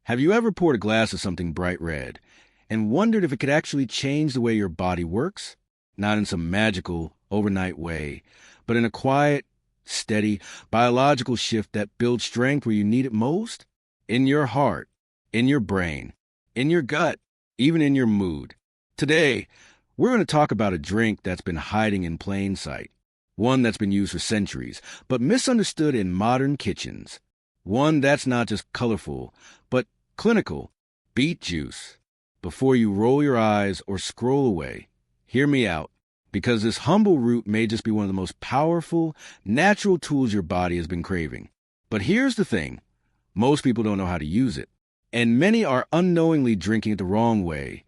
Have you ever poured a glass of something bright red and wondered if it could actually change the way your body works? Not in some magical, overnight way, but in a quiet, steady, biological shift that builds strength where you need it most? In your heart, in your brain, in your gut, even in your mood. Today, we're going to talk about a drink that's been hiding in plain sight. One that's been used for centuries, but misunderstood in modern kitchens. One that's not just colorful, but clinical. Beet juice. Before you roll your eyes or scroll away, hear me out, because this humble root may just be one of the most powerful, natural tools your body has been craving. But here's the thing. Most people don't know how to use it, and many are unknowingly drinking it the wrong way,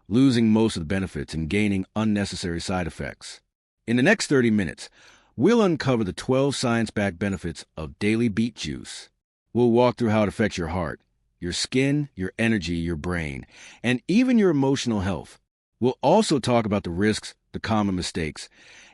losing most of the benefits and gaining unnecessary side effects. In the next 30 minutes, we'll uncover the 12 science-backed benefits of daily beet juice. We'll walk through how it affects your heart, your skin, your energy, your brain, and even your emotional health. We'll also talk about the risks, the common mistakes,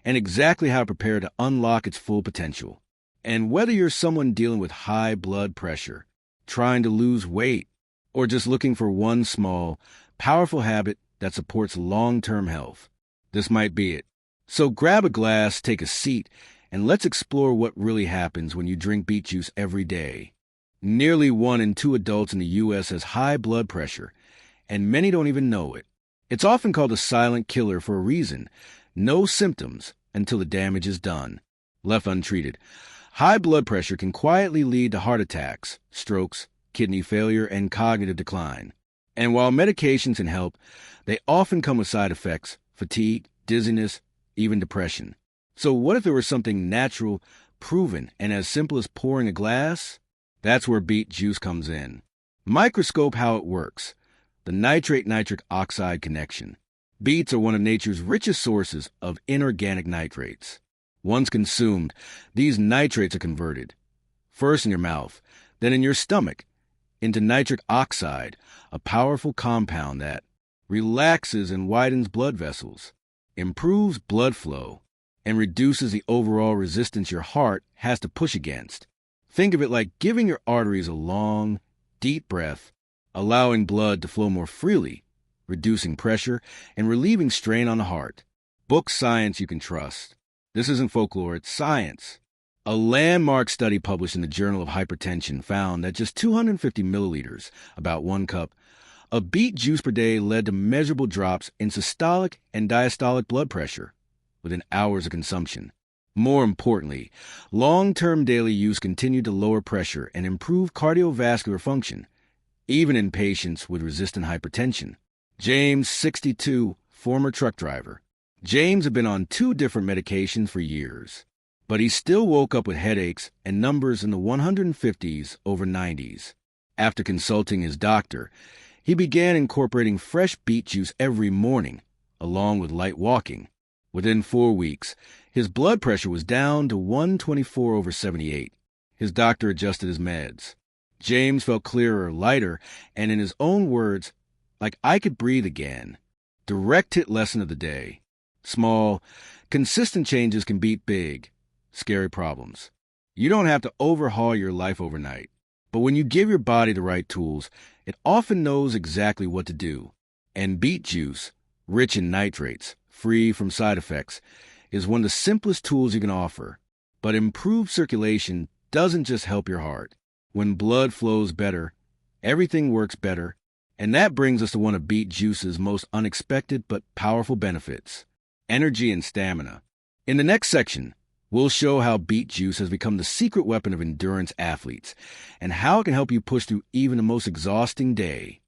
and exactly how to prepare to unlock its full potential. And whether you're someone dealing with high blood pressure, trying to lose weight, or just looking for one small, powerful habit that supports long-term health, this might be it. So grab a glass, take a seat, and let's explore what really happens when you drink beet juice every day. Nearly 1 in 2 adults in the U.S. has high blood pressure, and many don't even know it. It's often called a silent killer for a reason. No symptoms until the damage is done. Left untreated, high blood pressure can quietly lead to heart attacks, strokes, kidney failure, and cognitive decline. And while medications can help, they often come with side effects, fatigue, dizziness, even depression. So what if there was something natural, proven, and as simple as pouring a glass? That's where beet juice comes in. Microscope how it works. The nitrate-nitric oxide connection. Beets are one of nature's richest sources of inorganic nitrates. Once consumed, these nitrates are converted, first in your mouth, then in your stomach, into nitric oxide, a powerful compound that relaxes and widens blood vessels, improves blood flow, and reduces the overall resistance your heart has to push against. Think of it like giving your arteries a long, deep breath, allowing blood to flow more freely, reducing pressure, and relieving strain on the heart. Book science you can trust. This isn't folklore, it's science. A landmark study published in the Journal of Hypertension found that just 250 milliliters, about 1 cup, of beet juice per day led to measurable drops in systolic and diastolic blood pressure within hours of consumption. More importantly, long-term daily use continued to lower pressure and improve cardiovascular function, even in patients with resistant hypertension. James, 62, former truck driver. James had been on 2 different medications for years, but he still woke up with headaches and numbers in the 150s over 90s. After consulting his doctor, he began incorporating fresh beet juice every morning, along with light walking. Within 4 weeks, his blood pressure was down to 124 over 78. His doctor adjusted his meds. James felt clearer, lighter, and in his own words, like I could breathe again. Direct hit lesson of the day. Small, consistent changes can beat big, scary problems. You don't have to overhaul your life overnight, but when you give your body the right tools, it often knows exactly what to do. And beet juice, rich in nitrates, free from side effects, is one of the simplest tools you can offer. But improved circulation doesn't just help your heart. When blood flows better, everything works better, and that brings us to one of beet juice's most unexpected but powerful benefits: energy and stamina. In the next section, we'll show how beet juice has become the secret weapon of endurance athletes and how it can help you push through even the most exhausting day.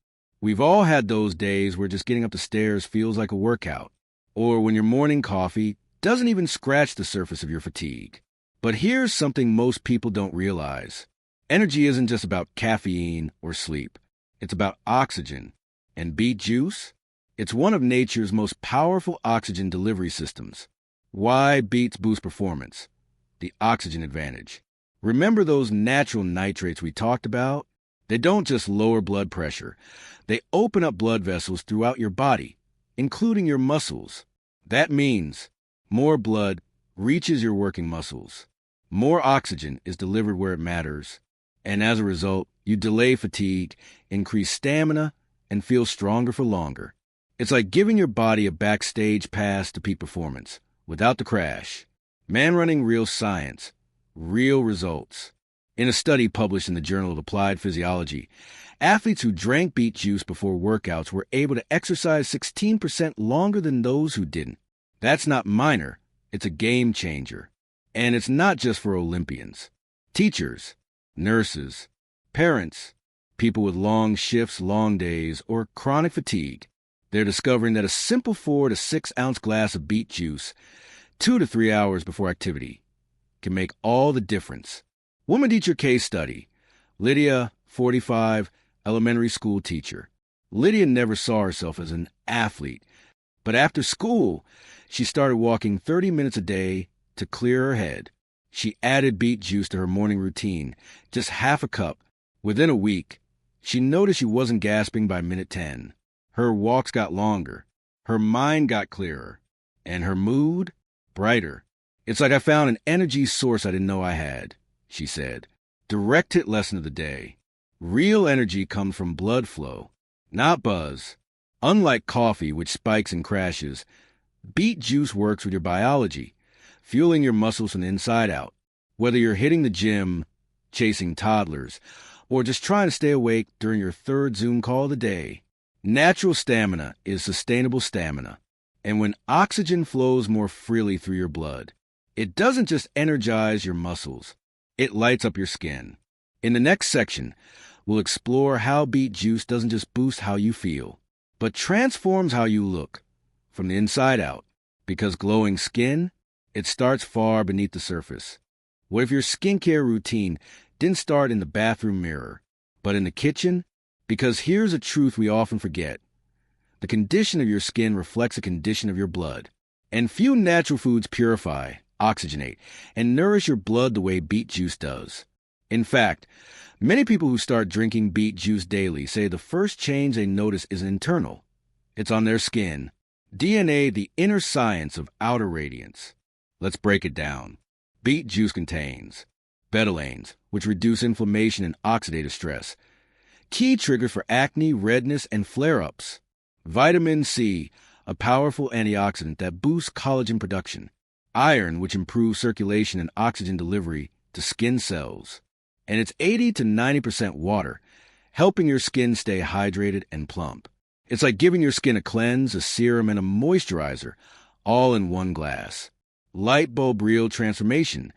We've all had those days where just getting up the stairs feels like a workout, or when your morning coffee doesn't even scratch the surface of your fatigue. But here's something most people don't realize. Energy isn't just about caffeine or sleep. It's about oxygen. And beet juice? It's one of nature's most powerful oxygen delivery systems. Why beets boost performance? The oxygen advantage. Remember those natural nitrates we talked about? They don't just lower blood pressure. They open up blood vessels throughout your body, including your muscles. That means more blood reaches your working muscles. More oxygen is delivered where it matters, And as a result, you delay fatigue, increase stamina, and feel stronger for longer. It's like giving your body a backstage pass to peak performance, without the crash. Man running real science, real results. In a study published in the Journal of Applied Physiology, athletes who drank beet juice before workouts were able to exercise 16% longer than those who didn't. That's not minor, it's a game changer. And it's not just for Olympians. Teachers, nurses, parents, people with long shifts, long days, or chronic fatigue. They're discovering that a simple 4 to 6 ounce glass of beet juice 2 to 3 hours before activity can make all the difference. Woman teacher case study. Lydia, 45, elementary school teacher. Lydia never saw herself as an athlete, but after school, she started walking 30 minutes a day to clear her head. She added beet juice to her morning routine, just half a cup. Within a week, she noticed she wasn't gasping by minute 10. Her walks got longer, her mind got clearer, and her mood brighter. It's like I found an energy source I didn't know I had, she said. Direct hit lesson of the day. Real energy comes from blood flow, not buzz. Unlike coffee, which spikes and crashes, beet juice works with your biology, fueling your muscles from the inside out. Whether you're hitting the gym, chasing toddlers, or just trying to stay awake during your third Zoom call of the day, natural stamina is sustainable stamina. And when oxygen flows more freely through your blood, it doesn't just energize your muscles, it lights up your skin. In the next section, we'll explore how beet juice doesn't just boost how you feel, but transforms how you look from the inside out. Because glowing skin, it starts far beneath the surface. What if your skincare routine didn't start in the bathroom mirror, but in the kitchen? Because here's a truth we often forget. The condition of your skin reflects the condition of your blood. And few natural foods purify, oxygenate, and nourish your blood the way beet juice does. In fact, many people who start drinking beet juice daily say the first change they notice is internal. It's on their skin. DNA, the inner science of outer radiance. Let's break it down. Beet juice contains betalains, which reduce inflammation and oxidative stress. Key triggers for acne, redness, and flare-ups. Vitamin C, a powerful antioxidant that boosts collagen production. Iron, which improves circulation and oxygen delivery to skin cells. And it's 80 to 90% water, helping your skin stay hydrated and plump. It's like giving your skin a cleanse, a serum, and a moisturizer, all in one glass. Light bulb real transformation.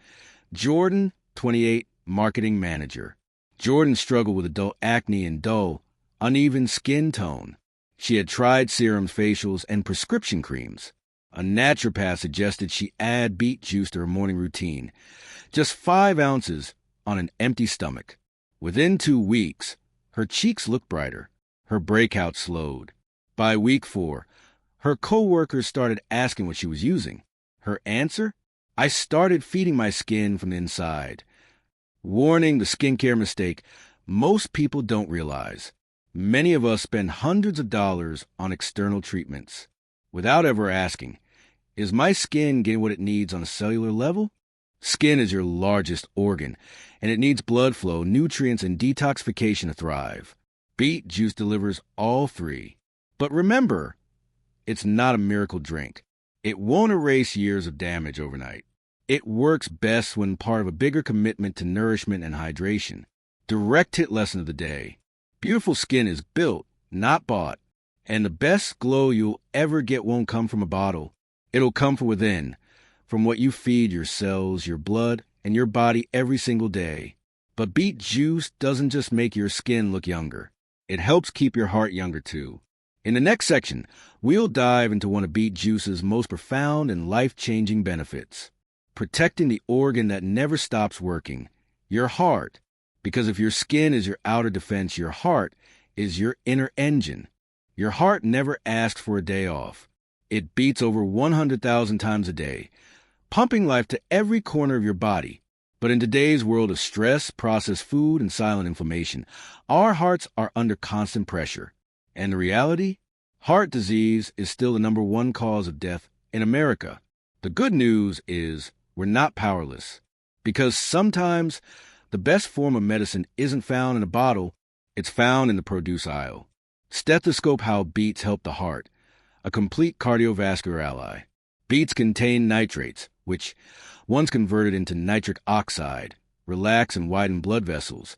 Jordan, 28, marketing manager. Jordan struggled with adult acne and dull, uneven skin tone. She had tried serums, facials, and prescription creams. A naturopath suggested she add beet juice to her morning routine, just 5 ounces on an empty stomach. Within 2 weeks, her cheeks looked brighter. Her breakout slowed. By week 4, her coworkers started asking what she was using. Her answer? I started feeding my skin from the inside. Warning, the skincare mistake most people don't realize. Many of us spend hundreds of dollars on external treatments without ever asking, is my skin getting what it needs on a cellular level? Skin is your largest organ, and it needs blood flow, nutrients, and detoxification to thrive. Beet juice delivers all 3. But remember, it's not a miracle drink. It won't erase years of damage overnight. It works best when part of a bigger commitment to nourishment and hydration. Direct hit lesson of the day. Beautiful skin is built, not bought. And the best glow you'll ever get won't come from a bottle. It'll come from within, from what you feed your cells, your blood, and your body every single day. But beet juice doesn't just make your skin look younger. It helps keep your heart younger too. In the next section, we'll dive into one of beet juice's most profound and life-changing benefits. Protecting the organ that never stops working, your heart. Because if your skin is your outer defense, your heart is your inner engine. Your heart never asks for a day off. It beats over 100,000 times a day, pumping life to every corner of your body. But in today's world of stress, processed food, and silent inflammation, our hearts are under constant pressure. And the reality? Heart disease is still the #1 cause of death in America. The good news is we're not powerless. Because sometimes The best form of medicine isn't found in a bottle, it's found in the produce aisle. Stethoscope how beets help the heart, a complete cardiovascular ally. Beets contain nitrates, which, once converted into nitric oxide, relax and widen blood vessels,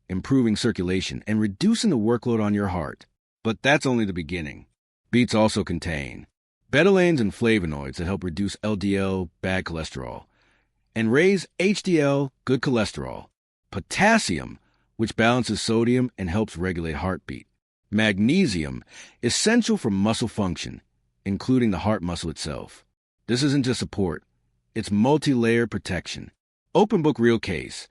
improving circulation and reducing the workload on your heart. But that's only the beginning. Beets also contain betalains and flavonoids that help reduce LDL, bad cholesterol, and raise HDL, good cholesterol. Potassium, which balances sodium and helps regulate heartbeat. Magnesium, essential for muscle function, including the heart muscle itself. This isn't just support, it's multi-layered protection. Open book real case.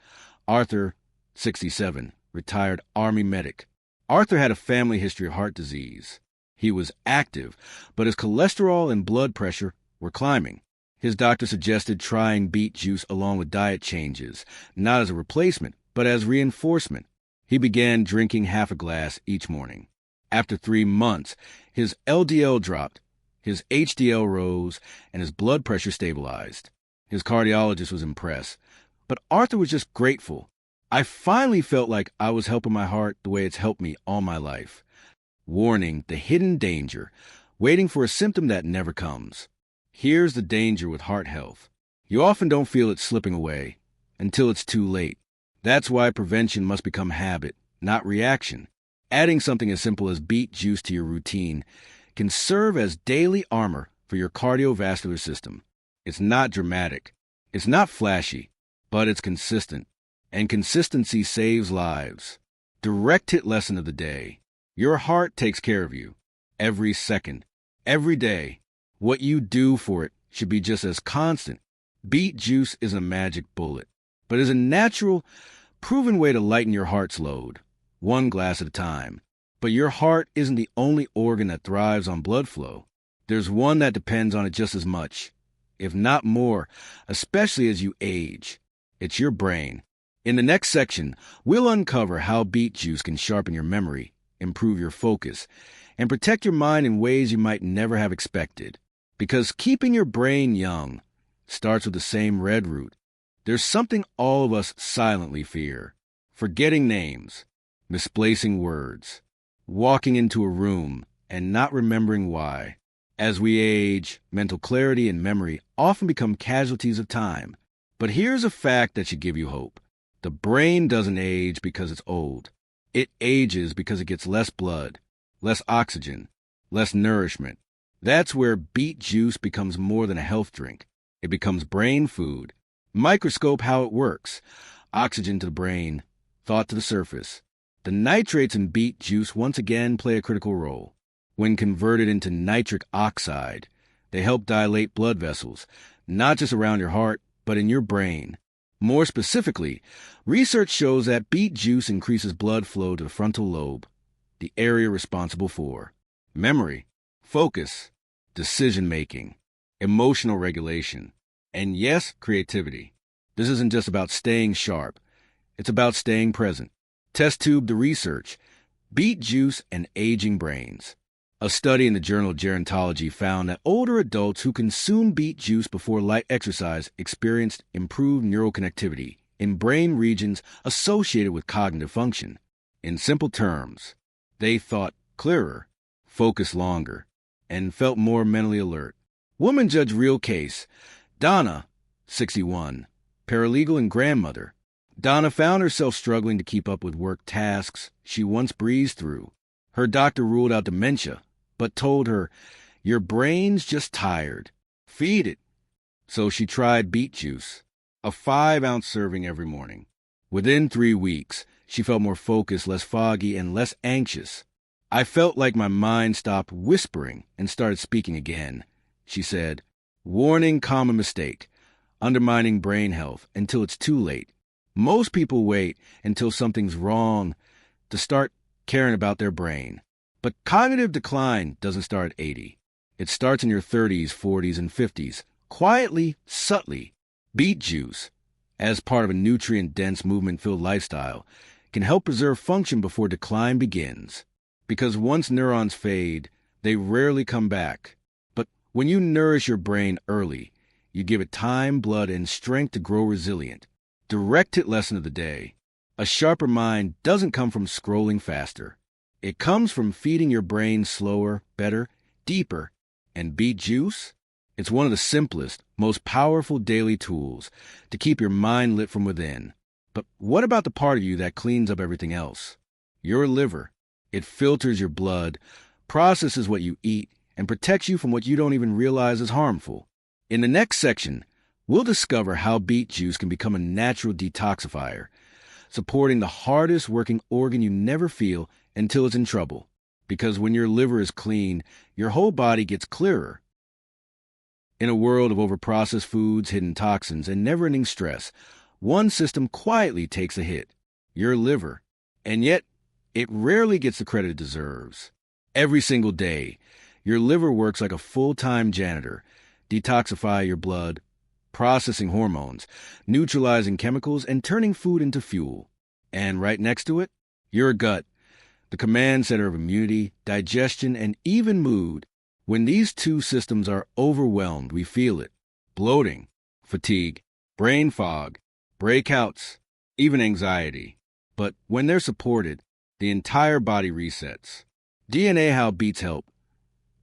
Arthur, 67, retired Army medic. Arthur had a family history of heart disease. He was active, but his cholesterol and blood pressure were climbing. His doctor suggested trying beet juice along with diet changes, not as a replacement, but as reinforcement. He began drinking half a glass each morning. After 3 months, his LDL dropped, his HDL rose, and his blood pressure stabilized. His cardiologist was impressed, but Arthur was just grateful. I finally felt like I was helping my heart the way it's helped me all my life. Warning, the hidden danger, waiting for a symptom that never comes. Here's the danger with heart health. You often don't feel it slipping away until it's too late. That's why prevention must become habit, not reaction. Adding something as simple as beet juice to your routine can serve as daily armor for your cardiovascular system. It's not dramatic. It's not flashy, but it's consistent. And consistency saves lives. Direct hit lesson of the day. Your heart takes care of you. Every second. Every day. What you do for it should be just as constant. Beet juice is a magic bullet, but is a natural, proven way to lighten your heart's load, one glass at a time. But your heart isn't the only organ that thrives on blood flow. There's one that depends on it just as much, if not more, especially as you age. It's your brain. In the next section, we'll uncover how beet juice can sharpen your memory, improve your focus, and protect your mind in ways you might never have expected. Because keeping your brain young starts with the same red root. There's something all of us silently fear. Forgetting names, misplacing words, walking into a room and not remembering why. As we age, mental clarity and memory often become casualties of time. But here's a fact that should give you hope. The brain doesn't age because it's old. It ages because it gets less blood, less oxygen, less nourishment. That's where beet juice becomes more than a health drink. It becomes brain food. Microscope how it works. Oxygen to the brain, thought to the surface. The nitrates in beet juice once again play a critical role. When converted into nitric oxide, they help dilate blood vessels, not just around your heart, but in your brain. More specifically, research shows that beet juice increases blood flow to the frontal lobe, the area responsible for memory, focus, decision-making, emotional regulation, and yes, creativity. This isn't just about staying sharp. It's about staying present. Test tube the research. Beet juice and aging brains. A study in the Journal of Gerontology found that older adults who consumed beet juice before light exercise experienced improved neural connectivity in brain regions associated with cognitive function. In simple terms, they thought clearer, focused longer, and felt more mentally alert. Woman judge real case. Donna, 61, paralegal and grandmother. Donna found herself struggling to keep up with work tasks she once breezed through. Her doctor ruled out dementia, but told her, "Your brain's just tired. Feed it." So she tried beet juice, a 5-ounce serving every morning. Within 3 weeks, she felt more focused, less foggy, and less anxious. "I felt like my mind stopped whispering and started speaking again," she said. Warning, common mistake. Undermining brain health until it's too late. Most people wait until something's wrong to start caring about their brain. But cognitive decline doesn't start at 80. It starts in your 30s, 40s, and 50s, quietly, subtly. Beet juice, as part of a nutrient-dense, movement-filled lifestyle, can help preserve function before decline begins. Because once neurons fade, they rarely come back. But when you nourish your brain early, you give it time, blood, and strength to grow resilient. Direct hit lesson of the day. A sharper mind doesn't come from scrolling faster. It comes from feeding your brain slower, better, deeper. And beet juice? It's one of the simplest, most powerful daily tools to keep your mind lit from within. But what about the part of you that cleans up everything else? Your liver. It filters your blood, processes what you eat, and protects you from what you don't even realize is harmful. In the next section, we'll discover how beet juice can become a natural detoxifier, supporting the hardest working organ you never feel until it's in trouble. Because when your liver is clean, your whole body gets clearer. In a world of overprocessed foods, hidden toxins, and never-ending stress, one system quietly takes a hit: your liver. And yet, it rarely gets the credit it deserves. Every single day, your liver works like a full-time janitor, detoxifying your blood, processing hormones, neutralizing chemicals, and turning food into fuel. And right next to it, your gut, the command center of immunity, digestion, and even mood. When these two systems are overwhelmed, we feel it: bloating, fatigue, brain fog, breakouts, even anxiety. But when they're supported, the entire body resets. DNA how beets help.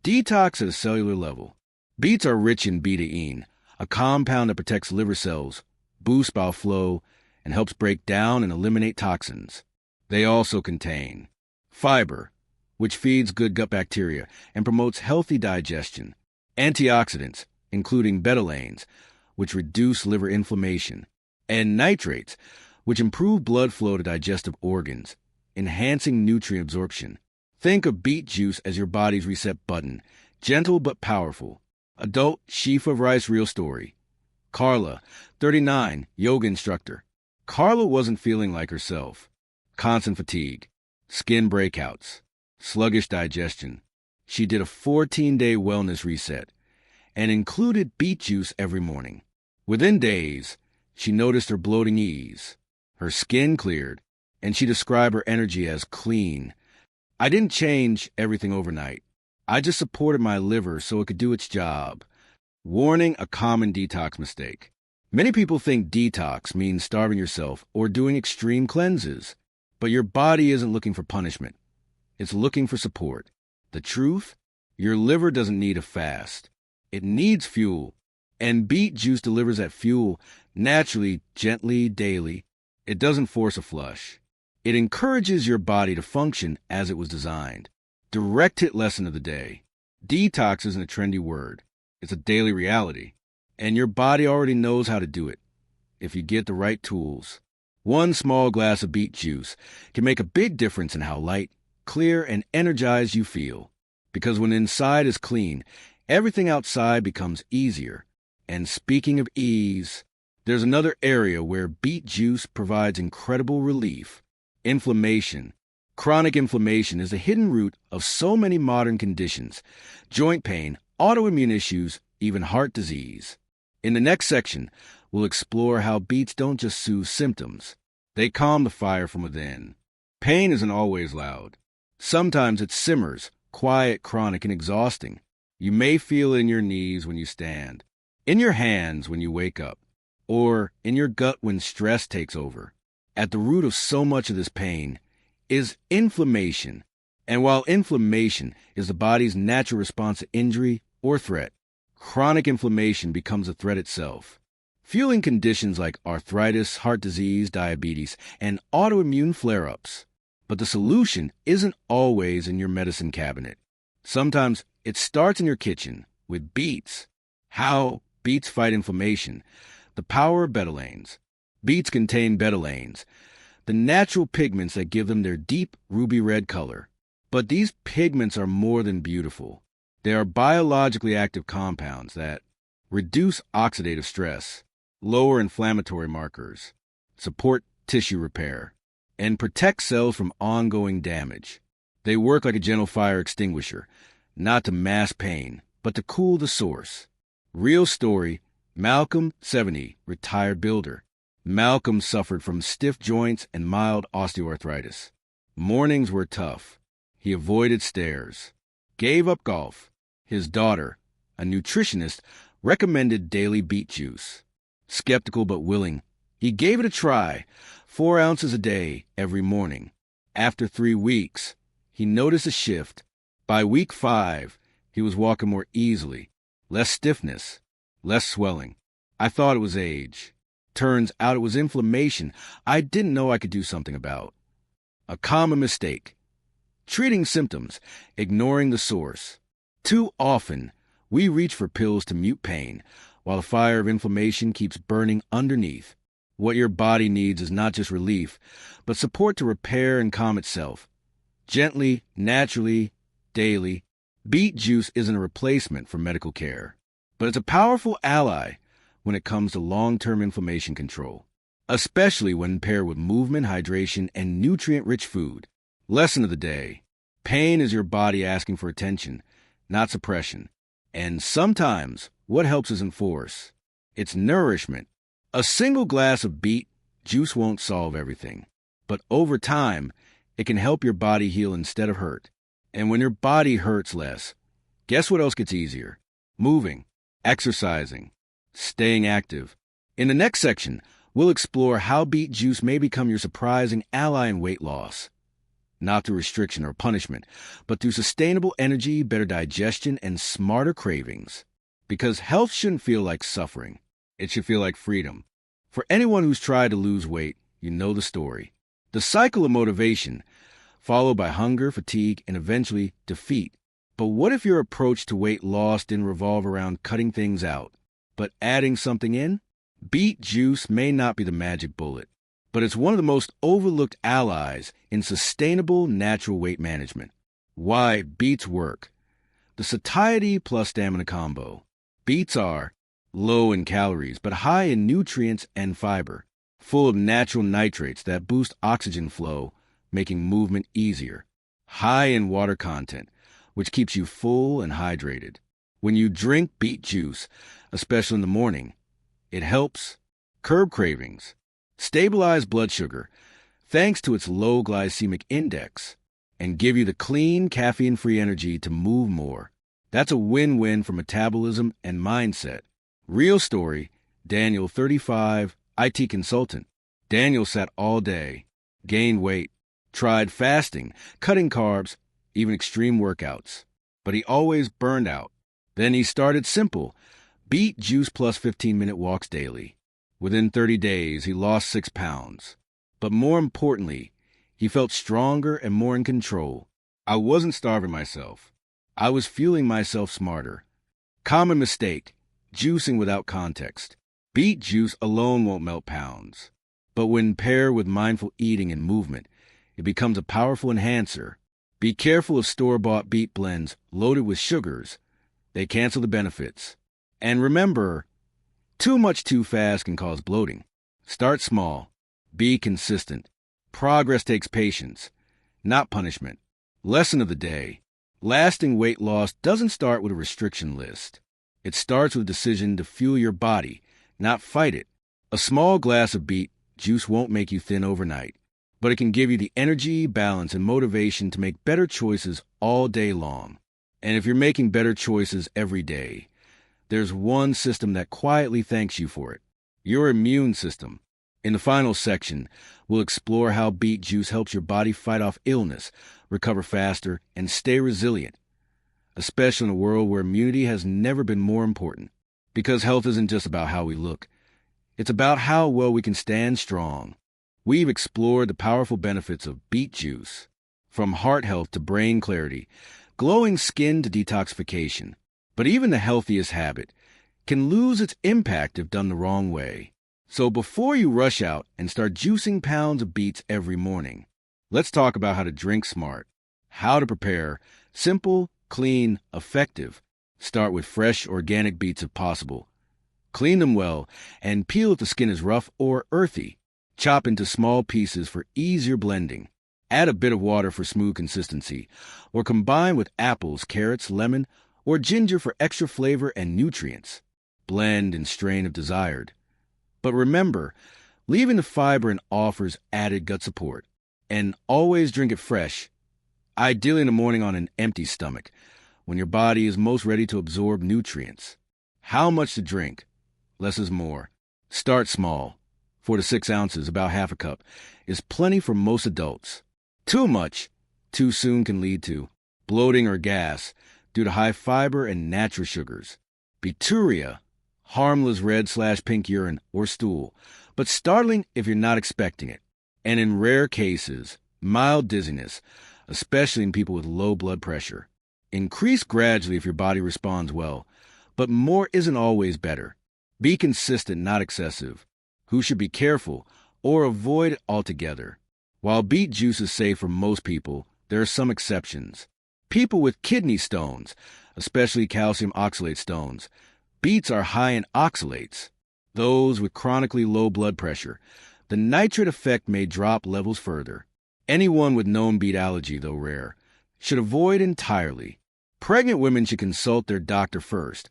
Detox at a cellular level. Beets are rich in betaine, a compound that protects liver cells, boosts bile flow, and helps break down and eliminate toxins. They also contain fiber, which feeds good gut bacteria and promotes healthy digestion; antioxidants, including betalains, which reduce liver inflammation; and nitrates, which improve blood flow to digestive organs, enhancing nutrient absorption. Think of beet juice as your body's reset button, gentle but powerful. Adult sheaf of rice real story. Carla, 39, yoga instructor. Carla wasn't feeling like herself. Constant fatigue, skin breakouts, sluggish digestion. She did a 14-day wellness reset and included beet juice every morning. Within days, she noticed her bloating ease. Her skin cleared, and she described her energy as clean. I didn't change everything overnight. I just supported my liver so it could do its job. Warning: a common detox mistake. Many people think detox means starving yourself or doing extreme cleanses. But your body isn't looking for punishment. It's looking for support. The truth? Your liver doesn't need a fast. It needs fuel. And beet juice delivers that fuel naturally, gently, daily. It doesn't force a flush. It encourages your body to function as it was designed. Direct hit lesson of the day. Detox isn't a trendy word. It's a daily reality. And your body already knows how to do it, if you get the right tools. One small glass of beet juice can make a big difference in how light, clear, and energized you feel. Because when inside is clean, everything outside becomes easier. And speaking of ease, there's another area where beet juice provides incredible relief: inflammation. Chronic inflammation is the hidden root of so many modern conditions: joint pain, autoimmune issues, even heart disease. In the next section, we'll explore how beets don't just soothe symptoms. They calm the fire from within. Pain isn't always loud. Sometimes it simmers, quiet, chronic, and exhausting. You may feel it in your knees when you stand, in your hands when you wake up, or in your gut when stress takes over. At the root of so much of this pain is inflammation. And while inflammation is the body's natural response to injury or threat, chronic inflammation becomes a threat itself, fueling conditions like arthritis, heart disease, diabetes, and autoimmune flare-ups. But the solution isn't always in your medicine cabinet. Sometimes it starts in your kitchen with beets. How beets fight inflammation. The power of betalains. Beets contain betalains, the natural pigments that give them their deep ruby red color. But these pigments are more than beautiful. They are biologically active compounds that reduce oxidative stress, lower inflammatory markers, support tissue repair, and protect cells from ongoing damage. They work like a gentle fire extinguisher, not to mask pain, but to cool the source. Real story: Malcolm, 70, retired builder. Malcolm suffered from stiff joints and mild osteoarthritis. Mornings were tough. He avoided stairs, gave up golf. His daughter, a nutritionist, recommended daily beet juice. Skeptical but willing, He gave it a try, 4 ounces a day every morning. After 3 weeks, he noticed a shift. By week 5, he was walking more easily, less stiffness, less swelling. I thought it was age. Turns out it was inflammation I didn't know I could do something about. A common mistake: treating symptoms, ignoring the source. Too often, we reach for pills to mute pain, while the fire of inflammation keeps burning underneath. What your body needs is not just relief, but support to repair and calm itself. Gently, naturally, daily. Beet juice isn't a replacement for medical care, but it's a powerful ally when it comes to long-term inflammation control, especially when paired with movement, hydration, and nutrient-rich food. Lesson of the day: pain is your body asking for attention, not suppression. And sometimes what helps isn't force, it's nourishment. A single glass of beet juice won't solve everything, but over time, it can help your body heal instead of hurt. And when your body hurts less, guess what else gets easier? Moving, exercising, staying active. In the next section, we'll explore how beet juice may become your surprising ally in weight loss. Not through restriction or punishment, but through sustainable energy, better digestion, and smarter cravings. Because health shouldn't feel like suffering. It should feel like freedom. For anyone who's tried to lose weight, you know the story. The cycle of motivation, followed by hunger, fatigue, and eventually defeat. But what if your approach to weight loss didn't revolve around cutting things out, but adding something in? Beet juice may not be the magic bullet, but it's one of the most overlooked allies in sustainable natural weight management. Why beets work. The satiety plus stamina combo. Beets are low in calories, but high in nutrients and fiber, full of natural nitrates that boost oxygen flow, making movement easier. High in water content, which keeps you full and hydrated. When you drink beet juice, especially in the morning, it helps curb cravings, stabilize blood sugar, thanks to its low glycemic index, and give you the clean, caffeine-free energy to move more. That's a win-win for metabolism and mindset. Real story: Daniel, 35, IT consultant. Daniel sat all day, gained weight, tried fasting, cutting carbs, even extreme workouts. But he always burned out. Then he started simple: beet juice plus 15-minute walks daily. Within 30 days, he lost 6 pounds. But more importantly, he felt stronger and more in control. I wasn't starving myself. I was fueling myself smarter. Common mistake: juicing without context. Beet juice alone won't melt pounds. But when paired with mindful eating and movement, it becomes a powerful enhancer. Be careful of store-bought beet blends loaded with sugars. They cancel the benefits. And remember, too much too fast can cause bloating. Start small. Be consistent. Progress takes patience, not punishment. Lesson of the day: lasting weight loss doesn't start with a restriction list. It starts with a decision to fuel your body, not fight it. A small glass of beet juice won't make you thin overnight, but it can give you the energy, balance, and motivation to make better choices all day long. And if you're making better choices every day, there's one system that quietly thanks you for it: your immune system. In the final section, we'll explore how beet juice helps your body fight off illness, recover faster, and stay resilient, especially in a world where immunity has never been more important. Because health isn't just about how we look. It's about how well we can stand strong. We've explored the powerful benefits of beet juice, from heart health to brain clarity, glowing skin to detoxification. But even the healthiest habit can lose its impact if done the wrong way. So before you rush out and start juicing pounds of beets every morning, let's talk about how to drink smart, how to prepare: simple, clean, effective. Start with fresh, organic beets if possible. Clean them well and peel if the skin is rough or earthy. Chop into small pieces for easier blending. Add a bit of water for smooth consistency, or combine with apples, carrots, lemon, or ginger for extra flavor and nutrients. Blend and strain if desired. But remember, leaving the fiber in offers added gut support. And always drink it fresh, ideally in the morning on an empty stomach, when your body is most ready to absorb nutrients. How much to drink? Less is more. Start small. 4 to 6 ounces, about half a cup, is plenty for most adults. Too much, too soon can lead to bloating or gas due to high fiber and natural sugars. Beeturia, harmless red/pink urine or stool, but startling if you're not expecting it. And in rare cases, mild dizziness, especially in people with low blood pressure. Increase gradually if your body responds well, but more isn't always better. Be consistent, not excessive. Who should be careful or avoid it altogether? While beet juice is safe for most people, there are some exceptions. People with kidney stones, especially calcium oxalate stones. Beets are high in oxalates. Those with chronically low blood pressure, the nitrate effect may drop levels further. Anyone with known beet allergy, though rare, should avoid entirely. Pregnant women should consult their doctor first,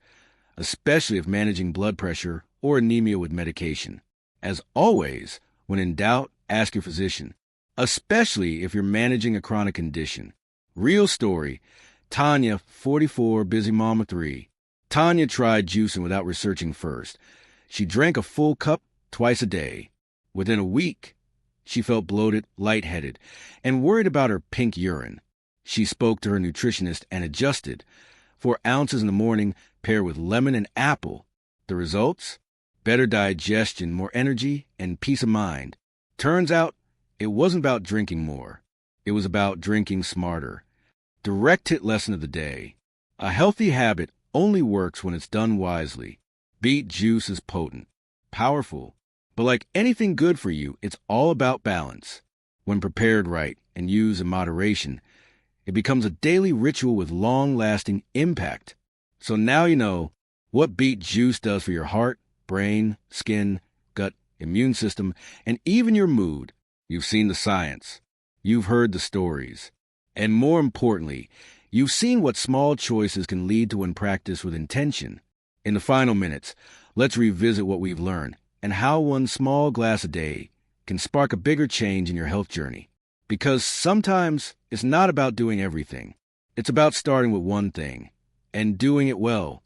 especially if managing blood pressure or anemia with medication. As always, when in doubt, ask your physician, especially if you're managing a chronic condition. Real story, Tanya, 44, busy mom of 3. Tanya tried juicing without researching first. She drank a full cup twice a day. Within a week, she felt bloated, lightheaded, and worried about her pink urine. She spoke to her nutritionist and adjusted. 4 ounces in the morning paired with lemon and apple. The results? Better digestion, more energy, and peace of mind. Turns out, it wasn't about drinking more. It was about drinking smarter. Direct hit lesson of the day. A healthy habit only works when it's done wisely. Beet juice is potent, powerful, but like anything good for you, it's all about balance. When prepared right and used in moderation, it becomes a daily ritual with long-lasting impact. So now you know what beet juice does for your heart, brain, skin, gut, immune system, and even your mood. You've seen the science. You've heard the stories. And more importantly, you've seen what small choices can lead to when practiced with intention. In the final minutes, let's revisit what we've learned and how one small glass a day can spark a bigger change in your health journey. Because sometimes it's not about doing everything. It's about starting with one thing and doing it well.